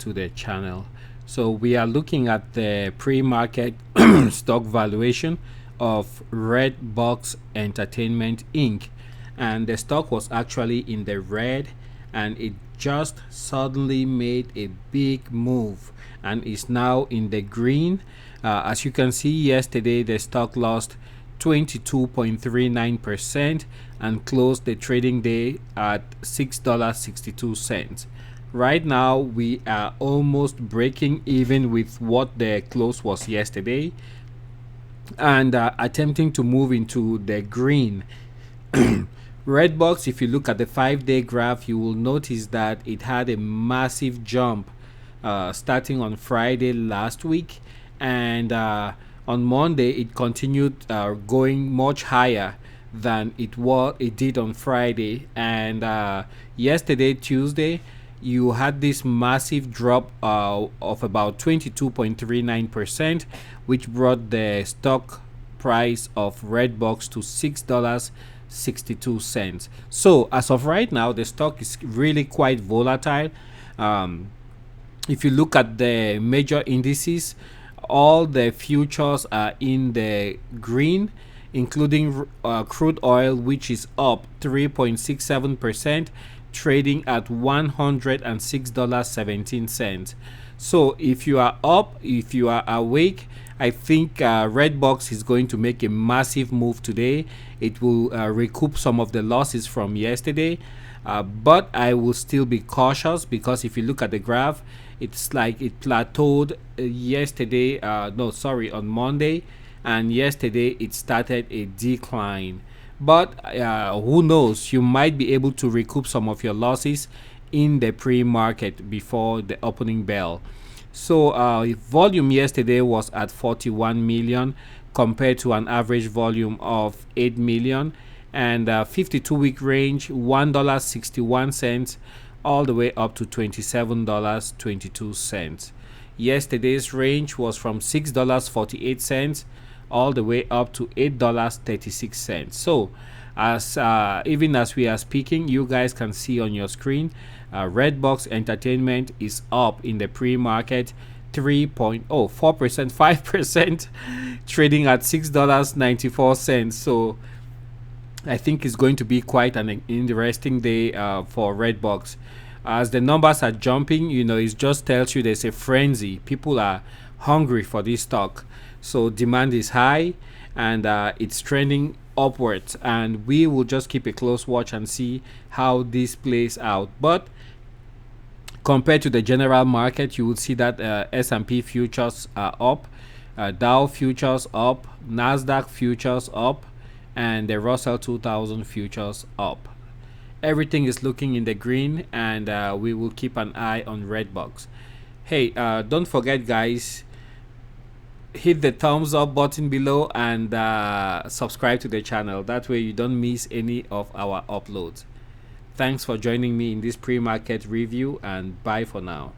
to the channel. So we are looking at the pre-market stock valuation of Redbox Entertainment Inc. And the stock was actually in the red, and it just suddenly made a big move and is now in the green. As you can see, yesterday the stock lost 22.39% and closed the trading day at $6.62. Right now we are almost breaking even with what the close was yesterday and attempting to move into the green. Redbox, if you look at the 5-day graph, you will notice that it had a massive jump starting on Friday last week, and on Monday it continued going much higher than it did on Friday, and yesterday, Tuesday, you had this massive drop of about 22.39%, which brought the stock price of Redbox to $6.62. So as of right now, the stock is really quite volatile. If you look at the major indices, all the futures are in the green, including crude oil, which is up 3.67%, trading at $106.17. So if you are up, if you are awake, I think Redbox is going to make a massive move today. It will recoup some of the losses from yesterday, but I will still be cautious because if you look at the graph, it's like it plateaued yesterday, on Monday, and yesterday it started a decline. But who knows, you might be able to recoup some of your losses in the pre-market before the opening bell. So volume yesterday was at 41 million compared to an average volume of 8 million, and 52-week range $1.61 all the way up to $27.22. Yesterday's range was from $6.48 all the way up to $8.36. So as even as we are speaking, you guys can see on your screen, Redbox Entertainment is up in the pre-market 3.04%, 5%, trading at $6.94. So I think it's going to be quite an interesting day for Redbox. As the numbers are jumping, it just tells you there's a frenzy. People are hungry for this stock. So demand is high, and it's trending upwards, and we will just keep a close watch and see how this plays out. But compared to the general market, you will see that S&P futures are up, Dow futures up, Nasdaq futures up, and the Russell 2000 futures up. Everything is looking in the green, and we will keep an eye on Redbox. Hey, don't forget, guys, hit the thumbs up button below and subscribe to the channel. That way you don't miss any of our uploads. Thanks for joining me in this pre-market review, and bye for now.